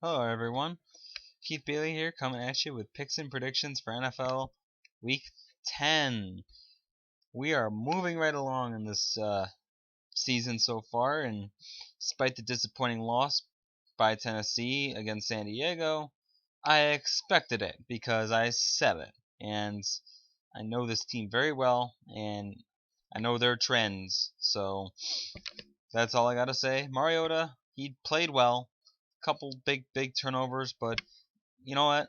Hello, everyone. Keith Bailey here, coming at you with picks and predictions for NFL Week 10. We are moving right along in this season so far, and despite the disappointing loss by Tennessee against San Diego, I expected it because I said it, and I know this team very well, and I know their trends. So that's all I gotta say. Mariota, he played well. Couple big turnovers, but you know what?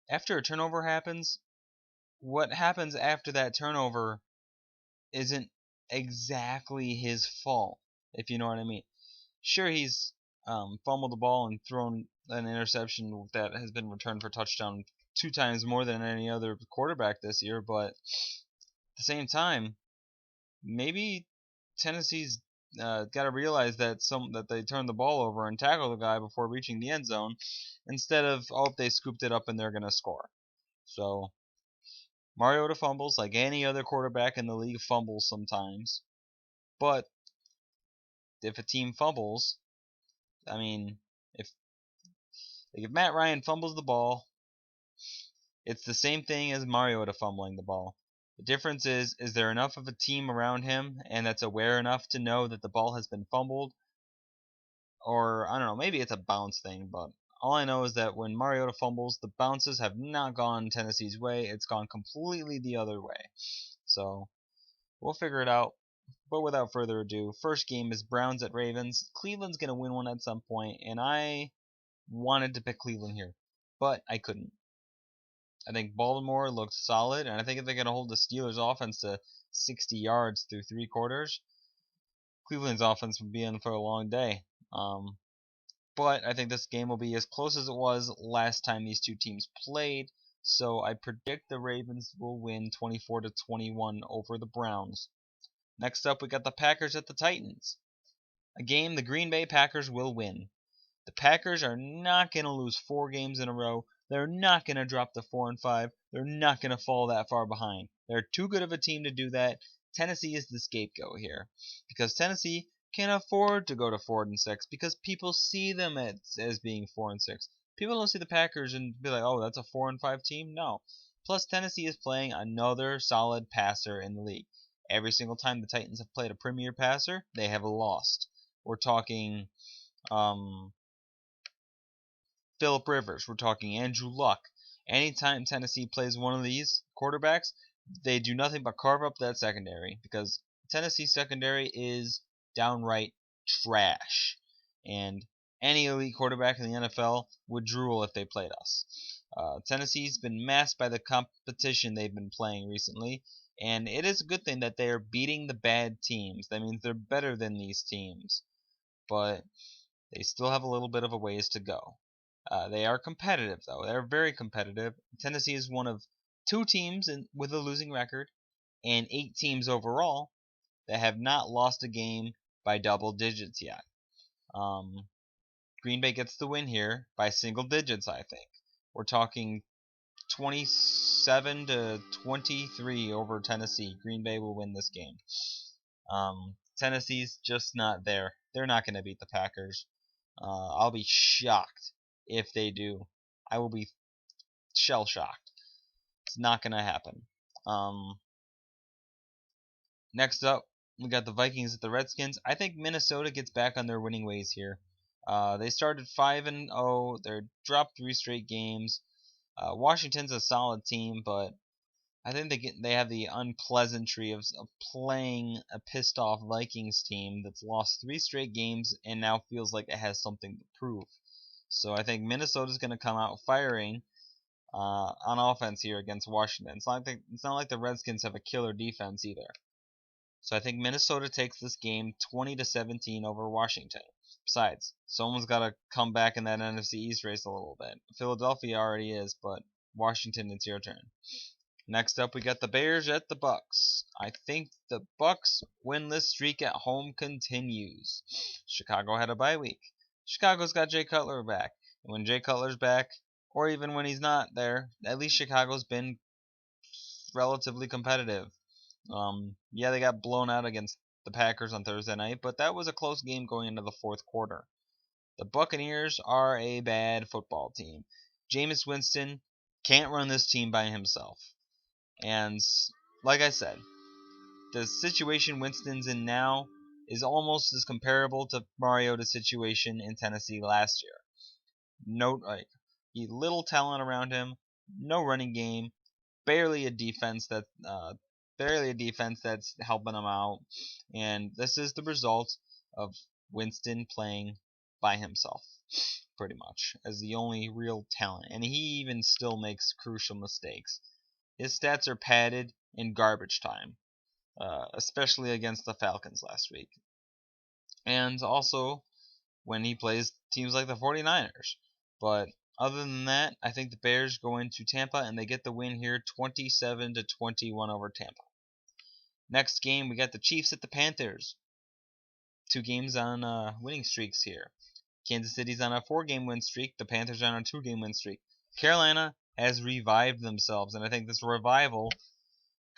After a turnover happens, what happens after that turnover isn't exactly his fault, if you know what I mean. Sure, he's fumbled the ball and thrown an interception that has been returned for touchdown two times more than any other quarterback this year, but at the same time, maybe Tennessee's got to realize that they turned the ball over and tackled the guy before reaching the end zone instead of they scooped it up and they're gonna score. So Mariota fumbles like any other quarterback in the league fumbles sometimes. But if a team fumbles, I mean, if if Matt Ryan fumbles the ball, it's the same thing as Mariota fumbling the ball. The difference is there enough of a team around him and that's aware enough to know that the ball has been fumbled, or I don't know, maybe it's a bounce thing, but all I know is that when Mariota fumbles, the bounces have not gone Tennessee's way. It's gone completely the other way. So we'll figure it out. But without further ado, first game is Browns at Ravens. Cleveland's going to win one at some point, and I wanted to pick Cleveland here, but I couldn't. I think Baltimore looked solid, and I think if they're going to hold the Steelers' offense to 60 yards through three quarters, Cleveland's offense will be in for a long day. But I think this game will be as close as it was last time these two teams played. So I predict the Ravens will win 24 to 21 over the Browns. Next up, we got the Packers at the Titans. A game the Green Bay Packers will win. The Packers are not going to lose 4 games in a row. They're not going to drop to 4-5. They're not going to fall that far behind. They're too good of a team to do that. Tennessee is the scapegoat here because Tennessee can afford to go to 4-6 because people see them as being 4-6. People don't see the Packers and be like, "Oh, that's a 4-5 team." No. Plus, Tennessee is playing another solid passer in the league. Every single time the Titans have played a premier passer, they have lost. We're talking um, Philip Rivers. We're talking Andrew Luck. Anytime Tennessee plays one of these quarterbacks, they do nothing but carve up that secondary because Tennessee's secondary is downright trash. And any elite quarterback in the NFL would drool if they played us. Tennessee's been masked by the competition they've been playing recently, and it is a good thing that they are beating the bad teams. That means they're better than these teams, but they still have a little bit of a ways to go. They are competitive, though. They're very competitive. Tennessee is one of 2 teams with a losing record and 8 teams overall that have not lost a game by double digits yet. Um, Green Bay gets the win here by single digits, I think. We're talking 27 to 23 over Tennessee. Green Bay will win this game. Tennessee's just not there. They're not going to beat the Packers. I'll be shocked if they do. I will be shell shocked. It's not going to happen. Next up, we got the Vikings at the Redskins. I think Minnesota gets back on their winning ways here. They started 5-0. They're dropped 3 straight games. Washington's a solid team, but I think they have the unpleasantry of playing a pissed off Vikings team that's lost 3 straight games and now feels like it has something to prove. So I think Minnesota's going to come out firing on offense here against Washington. It's not like the Redskins have a killer defense either. So I think Minnesota takes this game 20 to 17 over Washington. Besides, someone's got to come back in that NFC East race a little bit. Philadelphia already is, but Washington, it's your turn. Next up, we got the Bears at the Bucks. I think the Bucks winless streak at home continues. Chicago had a bye week. Chicago's got Jay Cutler back. And when Jay Cutler's back, or even when he's not there, at least Chicago's been relatively competitive. Yeah, they got blown out against the Packers on Thursday night, but that was a close game going into the fourth quarter. The Buccaneers are a bad football team. Jameis Winston can't run this team by himself. And like I said, the situation Winston's in now is almost as comparable to Mariota's situation in Tennessee last year. No, little talent around him, no running game, barely a defense that's helping him out, and this is the result of Winston playing by himself, pretty much, as the only real talent, and he even still makes crucial mistakes. His stats are padded in garbage time, especially against the Falcons last week, and also when he plays teams like the 49ers. But other than that, I think the Bears go into Tampa and they get the win here, 27-21 over Tampa. Next game, we got the Chiefs at the Panthers. 2 games on winning streaks here. Kansas City's on a 4-game win streak. The Panthers are on a 2-game win streak. Carolina has revived themselves, and I think this revival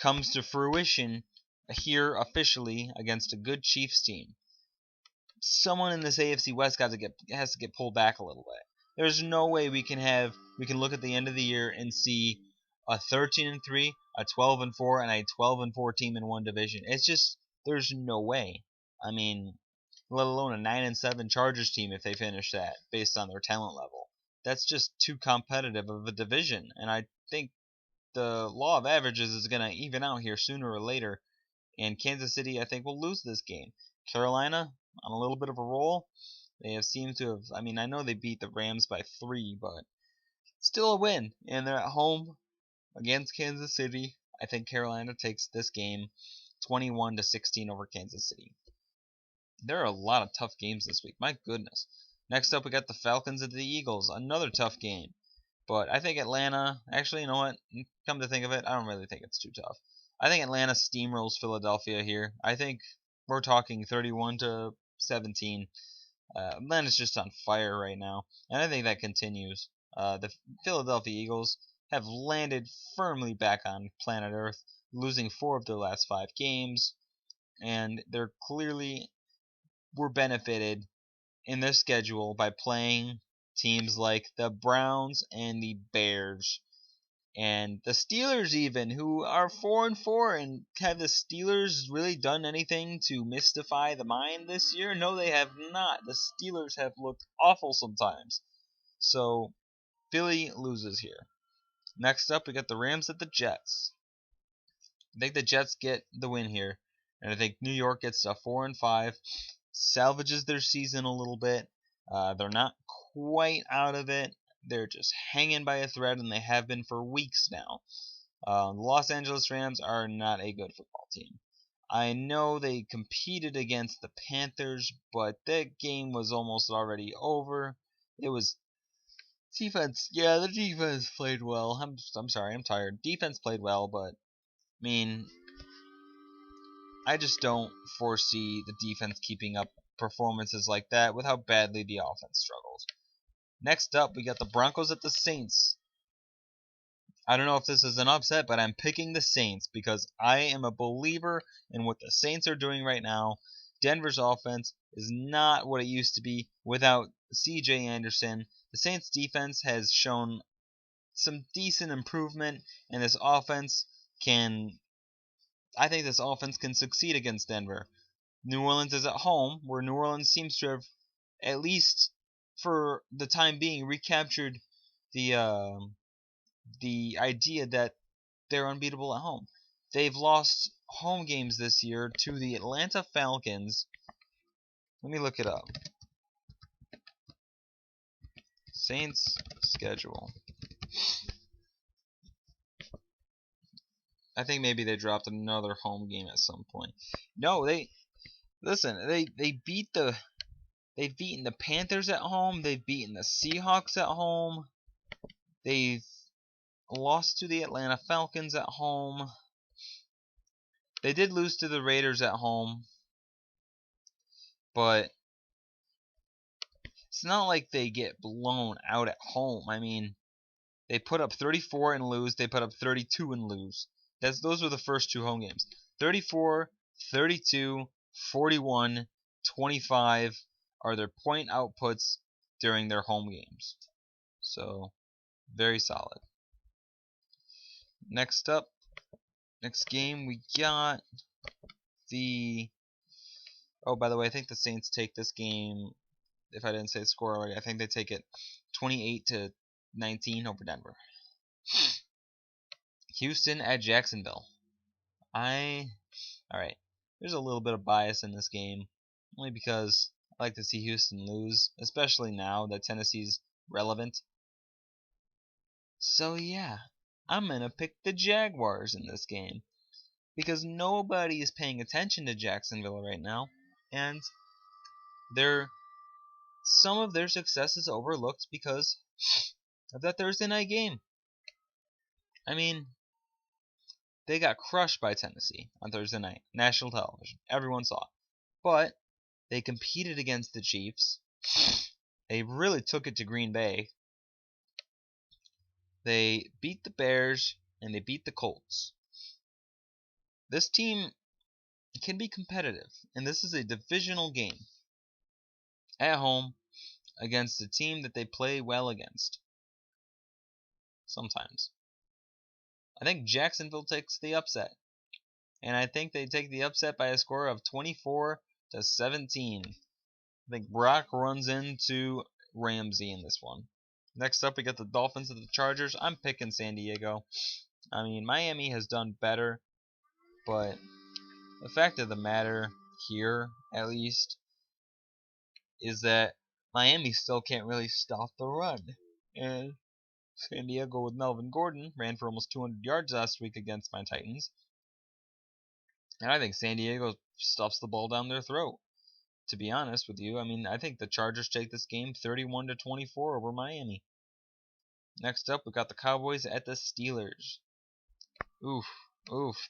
comes to fruition here officially against a good Chiefs team. Someone in this AFC West has to get pulled back a little bit. There's no way we can look at the end of the year and see a 13-3, a 12-4, and a 12-4 team in one division. It's just, there's no way. I mean, let alone a 9-7 Chargers team if they finish that based on their talent level. That's just too competitive of a division, and I think the law of averages is going to even out here sooner or later, and Kansas City, I think, will lose this game. Carolina, on a little bit of a roll. They have seemed to have, I mean, I know they beat the Rams by 3, but still a win, and they're at home against Kansas City. I think Carolina takes this game 21-16 over Kansas City. There are a lot of tough games this week. My goodness. Next up, we got the Falcons at the Eagles. Another tough game. But I think Atlanta, actually, you know what? Come to think of it, I don't really think it's too tough. I think Atlanta steamrolls Philadelphia here. I think we're talking 31-17. Atlanta's just on fire right now, and I think that continues. The Philadelphia Eagles have landed firmly back on planet Earth, losing 4 of their last 5 games, and they're clearly were benefited in their schedule by playing teams like the Browns and the Bears. And the Steelers even, who are 4-4, and have the Steelers really done anything to mystify the mind this year? No, they have not. The Steelers have looked awful sometimes. So, Philly loses here. Next up, we got the Rams at the Jets. I think the Jets get the win here, and I think New York gets to 4-5, salvages their season a little bit. They're not quite out of it. They're just hanging by a thread, and they have been for weeks now. The Los Angeles Rams are not a good football team. I know they competed against the Panthers, but that game was almost already over. It was defense. Yeah, the defense played well. I'm sorry, I'm tired. Defense played well, but I mean, I just don't foresee the defense keeping up performances like that with how badly the offense struggles. Next up, we got the Broncos at the Saints. I don't know if this is an upset, but I'm picking the Saints because I am a believer in what the Saints are doing right now. Denver's offense is not what it used to be without C.J. Anderson. The Saints defense has shown some decent improvement, and I think this offense can succeed against Denver. New Orleans is at home, where New Orleans seems to have, at least for the time being, recaptured the idea that they're unbeatable at home. They've lost home games this year to the Atlanta Falcons. Let me look it up. Saints schedule. I think maybe they dropped another home game at some point. No, they've beaten the Panthers at home. They've beaten the Seahawks at home. They've lost to the Atlanta Falcons at home. They did lose to the Raiders at home, but it's not like they get blown out at home. I mean, they put up 34 and lose. They put up 32 and lose. Those were the first 2 home games. 34, 32, 41, 25 are their point outputs during their home games. So, very solid. Next game, we got the... Oh, by the way, I think the Saints take this game, if I didn't say the score already, I think they take it 28-19 over Denver. Houston at Jacksonville. Alright, there's a little bit of bias in this game, only because I like to see Houston lose, especially now that Tennessee's relevant. So yeah, I'm going to pick the Jaguars in this game, because nobody is paying attention to Jacksonville right now, and some of their success is overlooked because of that Thursday night game. I mean, they got crushed by Tennessee on Thursday night, national television. Everyone saw it. But they competed against the Chiefs. They really took it to Green Bay. They beat the Bears and they beat the Colts. This team can be competitive, and this is a divisional game at home against a team that they play well against. Sometimes. I think Jacksonville takes the upset. And I think they take the upset by a score of 24-17. I think Brock runs into Ramsey in this one. Next up, we got the Dolphins and the Chargers. I'm picking San Diego. I mean, Miami has done better, but the fact of the matter here, at least, is that Miami still can't really stop the run. And San Diego with Melvin Gordon ran for almost 200 yards last week against my Titans. And I think San Diego stuffs the ball down their throat. To be honest with you, I mean, I think the Chargers take this game 31-24 over Miami. Next up, we got the Cowboys at the Steelers. Oof,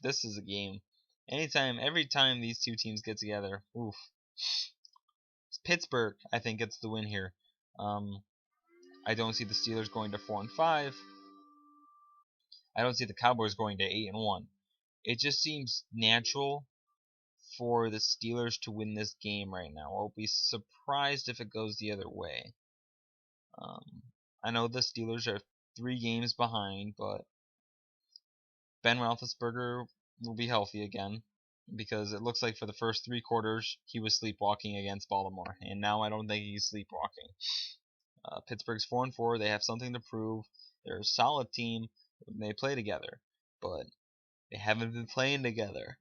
this is a game. Every time these two teams get together, oof. Pittsburgh, I think, gets the win here. I don't see the Steelers going to 4-5. I don't see the Cowboys going to 8-1. It just seems natural for the Steelers to win this game right now. I'll be surprised if it goes the other way. I know the Steelers are 3 games behind, but Ben Roethlisberger will be healthy again, because it looks like for the first 3 quarters he was sleepwalking against Baltimore, and now I don't think he's sleepwalking. Pittsburgh's 4-4. They have something to prove. They're a solid team when they play together, but they haven't been playing together.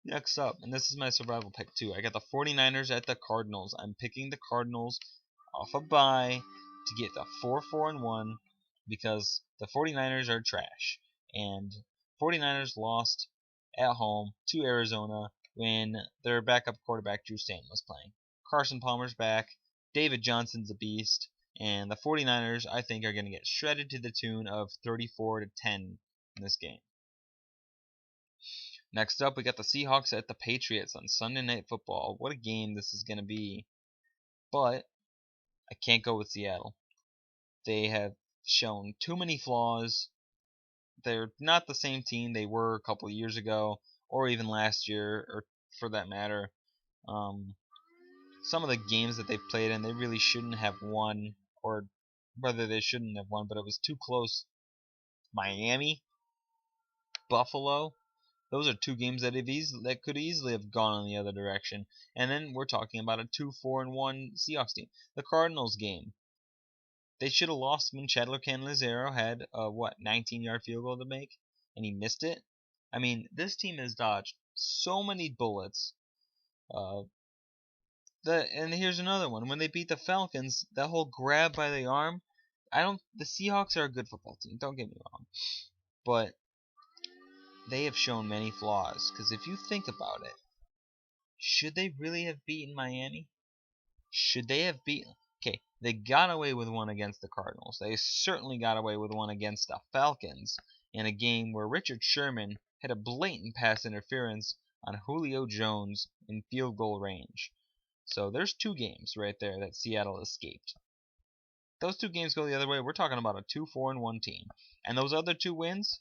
Next up, and this is my survival pick too, I got the 49ers at the Cardinals. I'm picking the Cardinals off a bye to get the 4-4-1 because the 49ers are trash. And 49ers lost at home to Arizona when their backup quarterback Drew Stanton was playing. Carson Palmer's back, David Johnson's a beast, and the 49ers, I think, are going to get shredded to the tune of 34-10 in this game. Next up, we got the Seahawks at the Patriots on Sunday Night Football. What a game this is going to be. But I can't go with Seattle. They have shown too many flaws. They're not the same team they were a couple of years ago, or even last year, or for that matter. Some of the games that they've played in, they really shouldn't have won, or whether they shouldn't have won, but it was too close. Miami, Buffalo, those are 2 games that could easily have gone in the other direction. And then we're talking about a 2-4-1 Seahawks team. The Cardinals game, they should have lost when Chandler Canalizero had a 19-yard field goal to make, and he missed it. I mean, this team has dodged so many bullets. And here's another one. When they beat the Falcons, that whole grab by the arm. The Seahawks are a good football team. Don't get me wrong, but they have shown many flaws. Because if you think about it, should they really have beaten Miami? Should they have beaten... Okay, they got away with one against the Cardinals. They certainly got away with one against the Falcons in a game where Richard Sherman had a blatant pass interference on Julio Jones in field goal range. So there's 2 games right there that Seattle escaped. Those 2 games go the other way. We're talking about a 2-4-1 team. And those other 2 wins,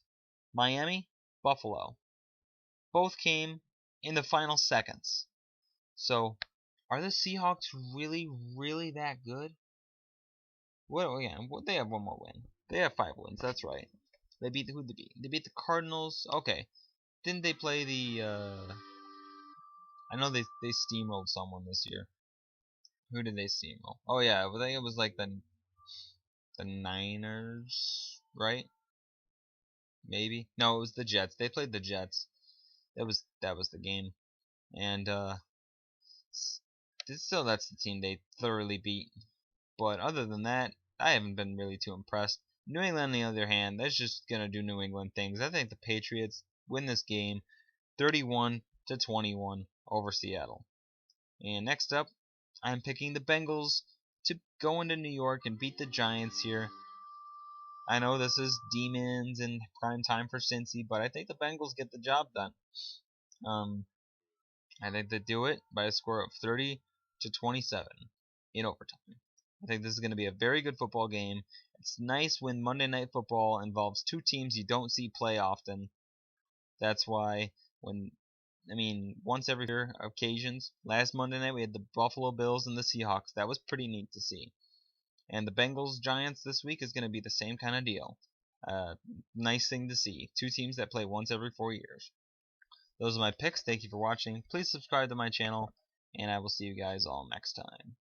Miami, Buffalo, both came in the final seconds. So Are the Seahawks really, really that good? Well, yeah, they have one more win. They have 5 wins. That's right. They beat who? They beat? They beat the Cardinals. Okay. Didn't they play the? I know they steamrolled someone this year. Who did they steamroll? Oh yeah, I think it was like the Niners, right? Maybe. No, it was the Jets. They played the Jets. That was the game, and still that's the team they thoroughly beat. But other than that, I haven't been really too impressed. New England, on the other hand, that's just gonna do New England things. I think the Patriots win this game, 31-21 over Seattle. And next up, I'm picking the Bengals to go into New York and beat the Giants here. I know this is demons and prime time for Cincy, but I think the Bengals get the job done. Um, I think they do it by a score of 30-27 in overtime. I think this is going to be a very good football game. It's nice when Monday Night Football involves two teams you don't see play often. That's why once every year occasions. Last Monday night we had the Buffalo Bills and the Seahawks. That was pretty neat to see. And the Bengals Giants this week is going to be the same kind of deal. Nice thing to see. Two teams that play once every 4 years. Those are my picks. Thank you for watching. Please subscribe to my channel, and I will see you guys all next time.